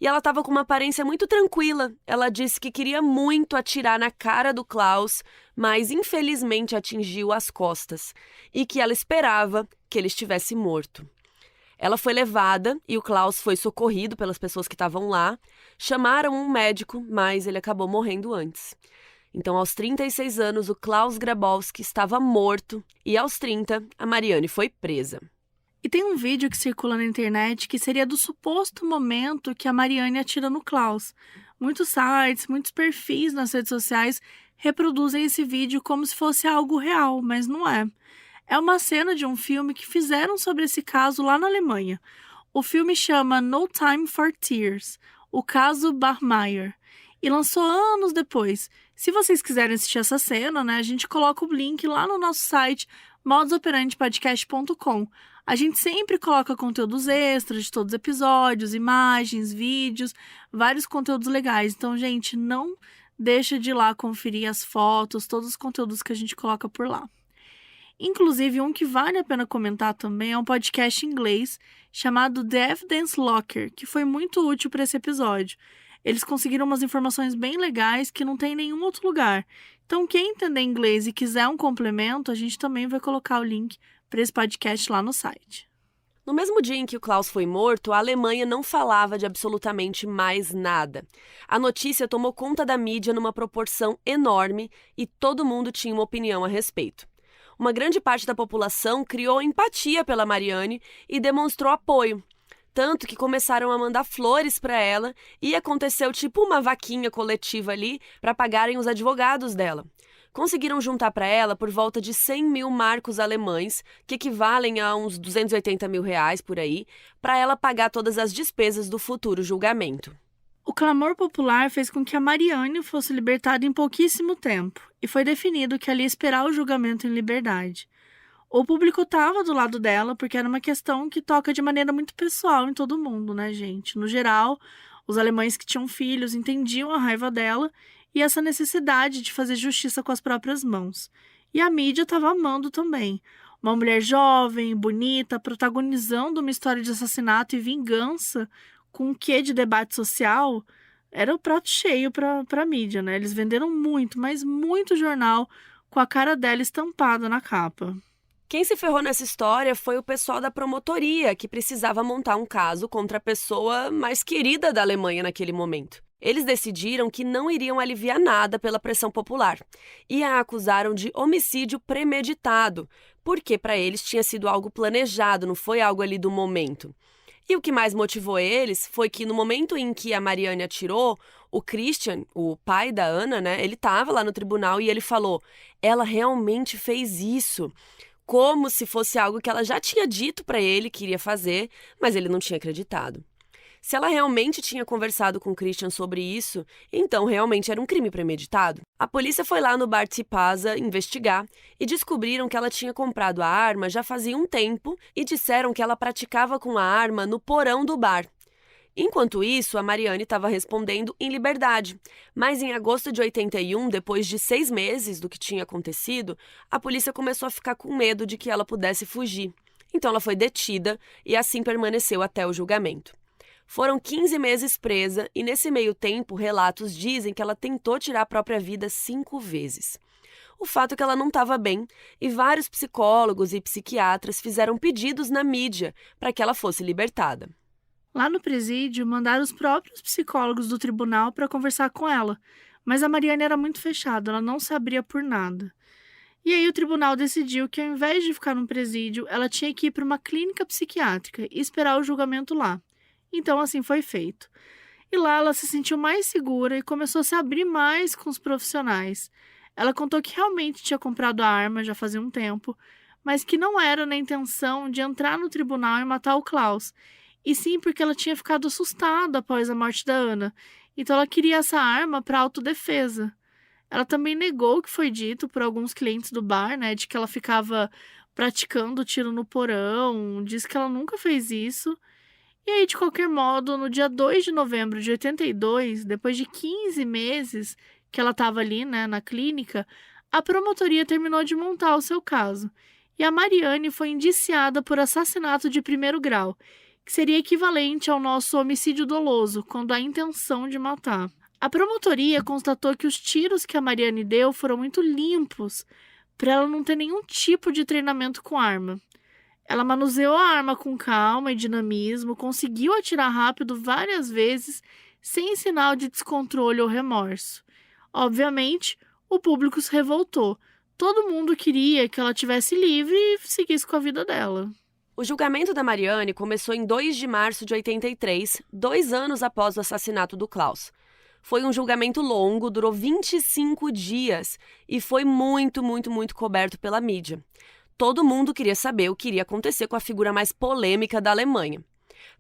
E ela estava com uma aparência muito tranquila. Ela disse que queria muito atirar na cara do Klaus, mas infelizmente atingiu as costas, e que ela esperava que ele estivesse morto. Ela foi levada e o Klaus foi socorrido pelas pessoas que estavam lá. Chamaram um médico, mas ele acabou morrendo antes. Então, aos 36 anos, o Klaus Grabowski estava morto e aos 30, a Mariane foi presa. E tem um vídeo que circula na internet que seria do suposto momento que a Mariane atira no Klaus. Muitos sites, muitos perfis nas redes sociais reproduzem esse vídeo como se fosse algo real, mas não é. É uma cena de um filme que fizeram sobre esse caso lá na Alemanha. O filme chama No Time for Tears, o caso Bachmeier, e lançou anos depois. Se vocês quiserem assistir essa cena, a gente coloca o link lá no nosso site modusoperandipodcast.com. A gente sempre coloca conteúdos extras de todos os episódios, imagens, vídeos, vários conteúdos legais. Então, gente, não deixa de ir lá conferir as fotos, todos os conteúdos que a gente coloca por lá. Inclusive, um que vale a pena comentar também é um podcast em inglês chamado The Evidence Locker, que foi muito útil para esse episódio. Eles conseguiram umas informações bem legais que não tem em nenhum outro lugar. Então, quem entender inglês e quiser um complemento, a gente também vai colocar o link para esse podcast lá no site. No mesmo dia em que o Klaus foi morto, a Alemanha não falava de absolutamente mais nada. A notícia tomou conta da mídia numa proporção enorme e todo mundo tinha uma opinião a respeito. Uma grande parte da população criou empatia pela Mariane e demonstrou apoio. Tanto que começaram a mandar flores para ela e aconteceu tipo uma vaquinha coletiva ali para pagarem os advogados dela. Conseguiram juntar para ela por volta de 100 mil marcos alemães, que equivalem a uns 280 mil reais por aí, para ela pagar todas as despesas do futuro julgamento. O clamor popular fez com que a Mariane fosse libertada em pouquíssimo tempo, e foi definido que ela ia esperar o julgamento em liberdade. O público estava do lado dela porque era uma questão que toca de maneira muito pessoal em todo mundo, gente? No geral, os alemães que tinham filhos entendiam a raiva dela e essa necessidade de fazer justiça com as próprias mãos. E a mídia estava amando também. Uma mulher jovem, bonita, protagonizando uma história de assassinato e vingança com um quê de debate social, era o prato cheio para a mídia, Eles venderam muito, mas muito jornal com a cara dela estampada na capa. Quem se ferrou nessa história foi o pessoal da promotoria, que precisava montar um caso contra a pessoa mais querida da Alemanha naquele momento. Eles decidiram que não iriam aliviar nada pela pressão popular e a acusaram de homicídio premeditado, porque para eles tinha sido algo planejado, não foi algo ali do momento. E o que mais motivou eles foi que no momento em que a Mariane atirou, o Christian, o pai da Ana, ele estava lá no tribunal e ele falou: ela realmente fez isso. Como se fosse algo que ela já tinha dito para ele que iria fazer, mas ele não tinha acreditado. Se ela realmente tinha conversado com o Christian sobre isso, então realmente era um crime premeditado. A polícia foi lá no bar Tipaza investigar e descobriram que ela tinha comprado a arma já fazia um tempo e disseram que ela praticava com a arma no porão do bar. Enquanto isso, a Mariane estava respondendo em liberdade, mas em agosto de 81, depois de 6 meses do que tinha acontecido, a polícia começou a ficar com medo de que ela pudesse fugir. Então ela foi detida e assim permaneceu até o julgamento. Foram 15 meses presa e nesse meio tempo relatos dizem que ela tentou tirar a própria vida 5 vezes. O fato é que ela não estava bem e vários psicólogos e psiquiatras fizeram pedidos na mídia para que ela fosse libertada. Lá no presídio, mandaram os próprios psicólogos do tribunal para conversar com ela, mas a Mariane era muito fechada, ela não se abria por nada. E aí o tribunal decidiu que ao invés de ficar num presídio, ela tinha que ir para uma clínica psiquiátrica e esperar o julgamento lá. Então assim foi feito. E lá ela se sentiu mais segura e começou a se abrir mais com os profissionais. Ela contou que realmente tinha comprado a arma já fazia um tempo, mas que não era na intenção de entrar no tribunal e matar o Klaus, e sim porque ela tinha ficado assustada após a morte da Ana. Então ela queria essa arma para autodefesa. Ela também negou o que foi dito por alguns clientes do bar, né, de que ela ficava praticando tiro no porão, disse que ela nunca fez isso. E aí, de qualquer modo, no dia 2 de novembro de 82, depois de 15 meses que ela estava ali, né, na clínica, a promotoria terminou de montar o seu caso. E a Mariane foi indiciada por assassinato de primeiro grau, que seria equivalente ao nosso homicídio doloso, quando há intenção de matar. A promotoria constatou que os tiros que a Mariane deu foram muito limpos, para ela não ter nenhum tipo de treinamento com arma. Ela manuseou a arma com calma e dinamismo, conseguiu atirar rápido várias vezes, sem sinal de descontrole ou remorso. Obviamente, o público se revoltou. Todo mundo queria que ela estivesse livre e seguisse com a vida dela. O julgamento da Mariane começou em 2 de março de 83, 2 anos após o assassinato do Klaus. Foi um julgamento longo, durou 25 dias e foi muito coberto pela mídia. Todo mundo queria saber o que iria acontecer com a figura mais polêmica da Alemanha.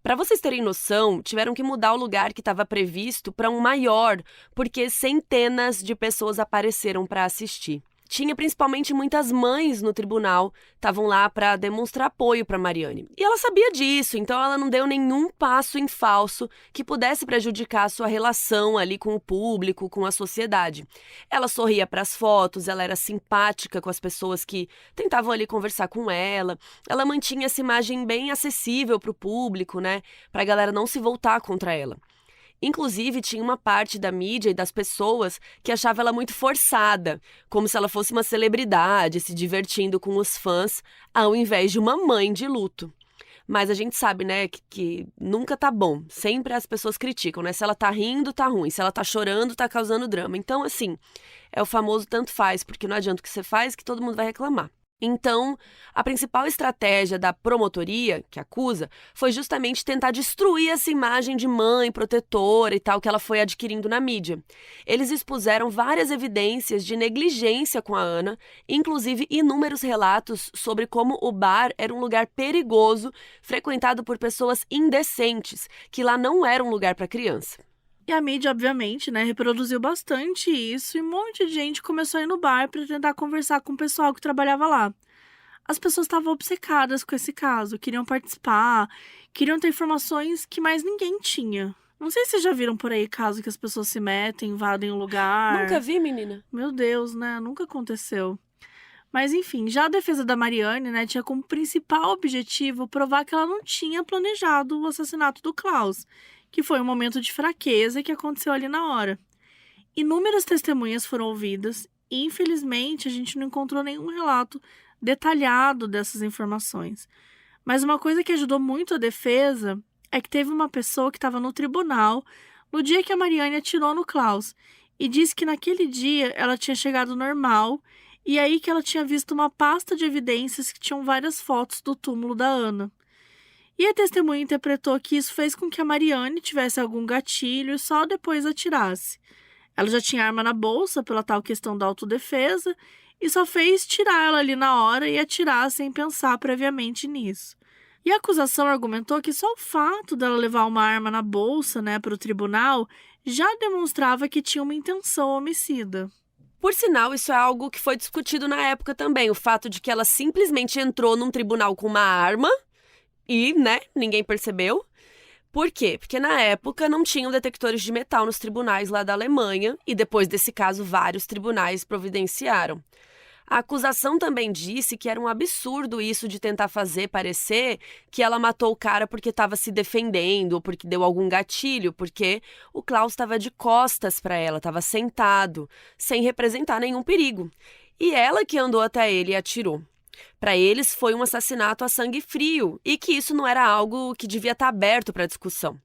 Para vocês terem noção, tiveram que mudar o lugar que estava previsto para um maior, porque centenas de pessoas apareceram para assistir. Tinha principalmente muitas mães no tribunal, estavam lá para demonstrar apoio para Mariane. E ela sabia disso, então ela não deu nenhum passo em falso que pudesse prejudicar a sua relação ali com o público, com a sociedade. Ela sorria para as fotos, ela era simpática com as pessoas que tentavam ali conversar com ela. Ela mantinha essa imagem bem acessível para o público, né? Para a galera não se voltar contra ela. Inclusive, tinha uma parte da mídia e das pessoas que achava ela muito forçada, como se ela fosse uma celebridade, se divertindo com os fãs, ao invés de uma mãe de luto. Mas a gente sabe, né, que nunca tá bom. Sempre as pessoas criticam, né? Se ela tá rindo, tá ruim. Se ela tá chorando, tá causando drama. Então, assim, é o famoso tanto faz, porque não adianta o que você faz que todo mundo vai reclamar. Então, a principal estratégia da promotoria, que acusa, foi justamente tentar destruir essa imagem de mãe protetora e tal que ela foi adquirindo na mídia. Eles expuseram várias evidências de negligência com a Ana, inclusive inúmeros relatos sobre como o bar era um lugar perigoso, frequentado por pessoas indecentes, que lá não era um lugar para criança. E a mídia, obviamente, né, reproduziu bastante isso e um monte de gente começou a ir no bar para tentar conversar com o pessoal que trabalhava lá. As pessoas estavam obcecadas com esse caso, queriam participar, queriam ter informações que mais ninguém tinha. Não sei se vocês já viram por aí caso que as pessoas se metem, invadem um lugar. Nunca vi, menina. Meu Deus, né? Nunca aconteceu. Mas enfim, já a defesa da Mariane, né, tinha como principal objetivo provar que ela não tinha planejado o assassinato do Klaus, que foi um momento de fraqueza que aconteceu ali na hora. Inúmeras testemunhas foram ouvidas e, infelizmente, a gente não encontrou nenhum relato detalhado dessas informações. Mas uma coisa que ajudou muito a defesa é que teve uma pessoa que estava no tribunal no dia que a Mariane atirou no Klaus e disse que naquele dia ela tinha chegado normal e aí que ela tinha visto uma pasta de evidências que tinham várias fotos do túmulo da Ana. E a testemunha interpretou que isso fez com que a Mariane tivesse algum gatilho e só depois atirasse. Ela já tinha arma na bolsa pela tal questão da autodefesa e só fez tirar ela ali na hora e atirar sem pensar previamente nisso. E a acusação argumentou que só o fato dela levar uma arma na bolsa, né, para o tribunal já demonstrava que tinha uma intenção homicida. Por sinal, isso é algo que foi discutido na época também, o fato de que ela simplesmente entrou num tribunal com uma arma e, né, ninguém percebeu. Por quê? Porque na época não tinham detectores de metal nos tribunais lá da Alemanha e depois desse caso vários tribunais providenciaram. A acusação também disse que era um absurdo isso de tentar fazer parecer que ela matou o cara porque estava se defendendo ou porque deu algum gatilho, porque o Klaus estava de costas para ela, estava sentado, sem representar nenhum perigo. E ela que andou até ele e atirou. Para eles foi um assassinato a sangue frio e que isso não era algo que devia estar aberto para discussão.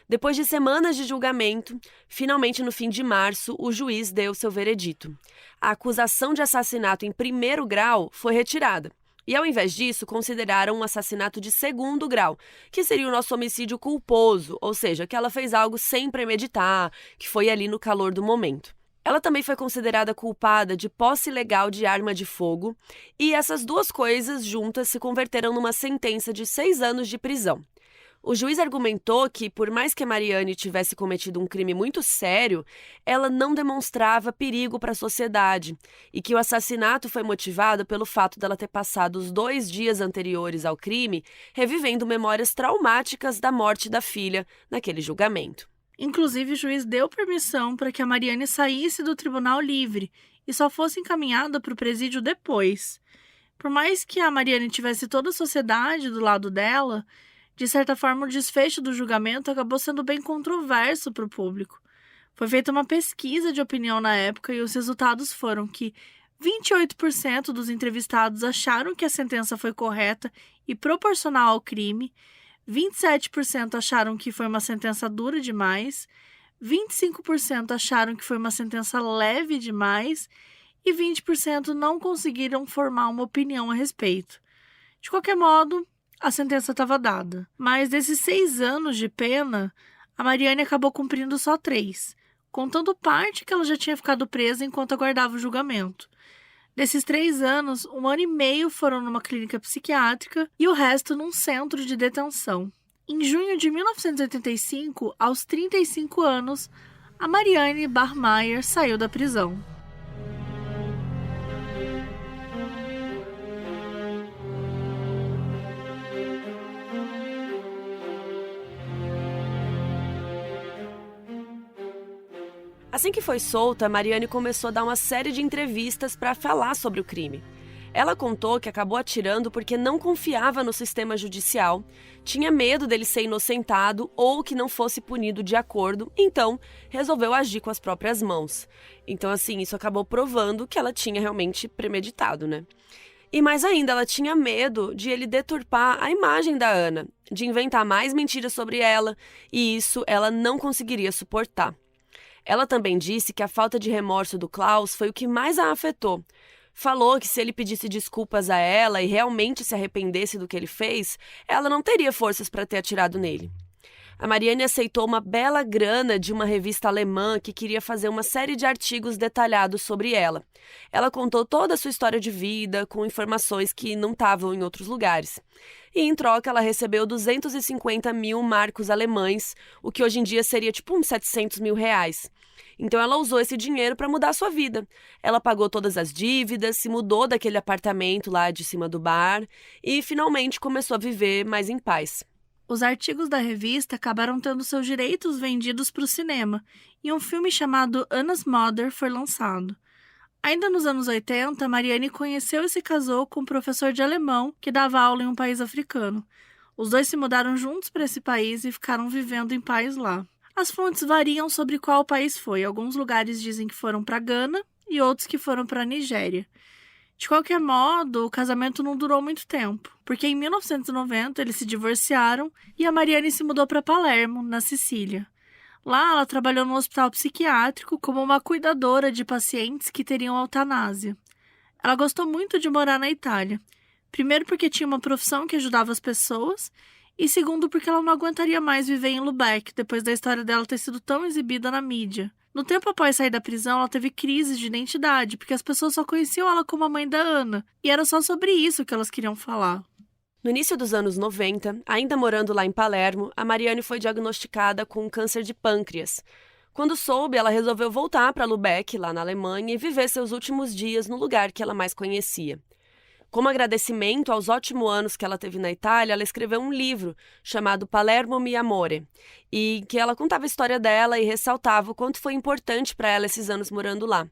Depois de semanas de julgamento, finalmente no fim de março, o juiz deu seu veredito. A acusação de assassinato em primeiro grau foi retirada. E, ao invés disso, consideraram um assassinato de segundo grau, que seria o nosso homicídio culposo, ou seja, que ela fez algo sem premeditar, que foi ali no calor do momento. Ela também foi considerada culpada de posse ilegal de arma de fogo, e essas duas coisas juntas se converteram numa sentença de 6 anos de prisão. O juiz argumentou que, por mais que a Mariane tivesse cometido um crime muito sério, ela não demonstrava perigo para a sociedade e que o assassinato foi motivado pelo fato dela ter passado os 2 dias anteriores ao crime revivendo memórias traumáticas da morte da filha naquele julgamento. Inclusive, o juiz deu permissão para que a Mariane saísse do tribunal livre e só fosse encaminhada para o presídio depois. Por mais que a Mariane tivesse toda a sociedade do lado dela, de certa forma, o desfecho do julgamento acabou sendo bem controverso para o público. Foi feita uma pesquisa de opinião na época e os resultados foram que 28% dos entrevistados acharam que a sentença foi correta e proporcional ao crime, 27% acharam que foi uma sentença dura demais, 25% acharam que foi uma sentença leve demais e 20% não conseguiram formar uma opinião a respeito. De qualquer modo, a sentença estava dada. Mas desses 6 anos de pena, a Mariane acabou cumprindo só 3, contando parte que ela já tinha ficado presa enquanto aguardava o julgamento. Desses 3 anos, 1 ano e meio foram numa clínica psiquiátrica e o resto num centro de detenção. Em junho de 1985, aos 35 anos, a Mariane Barmaier saiu da prisão. Assim que foi solta, Mariane começou a dar uma série de entrevistas para falar sobre o crime. Ela contou que acabou atirando porque não confiava no sistema judicial, tinha medo dele ser inocentado ou que não fosse punido de acordo, então resolveu agir com as próprias mãos. Então, assim, isso acabou provando que ela tinha realmente premeditado, né? E mais ainda, ela tinha medo de ele deturpar a imagem da Ana, de inventar mais mentiras sobre ela, e isso ela não conseguiria suportar. Ela também disse que a falta de remorso do Klaus foi o que mais a afetou. Falou que se ele pedisse desculpas a ela e realmente se arrependesse do que ele fez, ela não teria forças para ter atirado nele. A Mariane aceitou uma bela grana de uma revista alemã que queria fazer uma série de artigos detalhados sobre ela. Ela contou toda a sua história de vida, com informações que não estavam em outros lugares. E, em troca, ela recebeu 250 mil marcos alemães, o que hoje em dia seria tipo uns 700 mil reais. Então, ela usou esse dinheiro para mudar a sua vida. Ela pagou todas as dívidas, se mudou daquele apartamento lá de cima do bar e, finalmente, começou a viver mais em paz. Os artigos da revista acabaram tendo seus direitos vendidos para o cinema, e um filme chamado Anna's Mother foi lançado. Ainda nos anos 80, Mariane conheceu e se casou com um professor de alemão que dava aula em um país africano. Os dois se mudaram juntos para esse país e ficaram vivendo em paz lá. As fontes variam sobre qual país foi. Alguns lugares dizem que foram para Gana e outros que foram para a Nigéria. De qualquer modo, o casamento não durou muito tempo, porque em 1990 eles se divorciaram e a Mariane se mudou para Palermo, na Sicília. Lá, ela trabalhou num hospital psiquiátrico como uma cuidadora de pacientes que teriam eutanásia. Ela gostou muito de morar na Itália. Primeiro porque tinha uma profissão que ajudava as pessoas, e segundo porque ela não aguentaria mais viver em Lubeck, depois da história dela ter sido tão exibida na mídia. No tempo após sair da prisão, ela teve crises de identidade, porque as pessoas só conheciam ela como a mãe da Ana, e era só sobre isso que elas queriam falar. No início dos anos 90, ainda morando lá em Palermo, a Mariane foi diagnosticada com câncer de pâncreas. Quando soube, ela resolveu voltar para Lubeck, lá na Alemanha, e viver seus últimos dias no lugar que ela mais conhecia. Como agradecimento aos ótimos anos que ela teve na Itália, ela escreveu um livro chamado Palermo Mi Amore, e que ela contava a história dela e ressaltava o quanto foi importante para ela esses anos morando lá.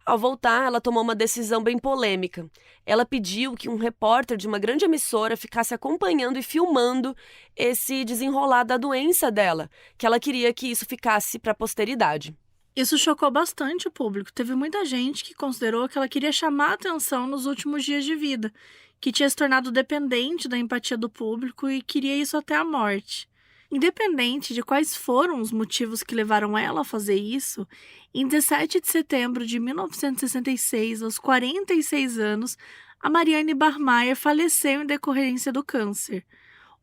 Ao voltar, ela tomou uma decisão bem polêmica. Ela pediu que um repórter de uma grande emissora ficasse acompanhando e filmando esse desenrolar da doença dela, que ela queria que isso ficasse para a posteridade. Isso chocou bastante o público. Teve muita gente que considerou que ela queria chamar a atenção nos últimos dias de vida, que tinha se tornado dependente da empatia do público e queria isso até a morte. Independente de quais foram os motivos que levaram ela a fazer isso, em 17 de setembro de 1966, aos 46 anos, a Mariane Barmaia faleceu em decorrência do câncer.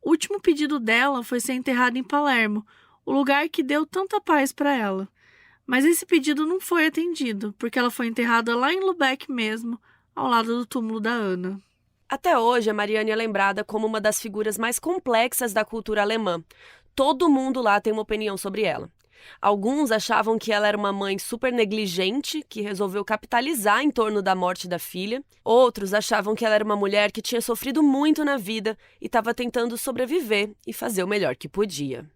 O último pedido dela foi ser enterrada em Palermo, o lugar que deu tanta paz para ela. Mas esse pedido não foi atendido, porque ela foi enterrada lá em Lubeck mesmo, ao lado do túmulo da Ana. Até hoje, a Mariane é lembrada como uma das figuras mais complexas da cultura alemã. Todo mundo lá tem uma opinião sobre ela. Alguns achavam que ela era uma mãe super negligente, que resolveu capitalizar em torno da morte da filha. Outros achavam que ela era uma mulher que tinha sofrido muito na vida e estava tentando sobreviver e fazer o melhor que podia.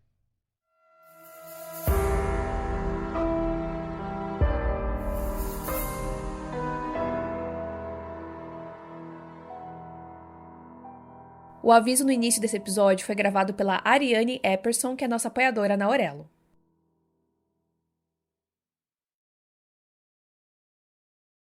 O aviso no início desse episódio foi gravado pela Ariane Epperson, que é nossa apoiadora na Aurelo.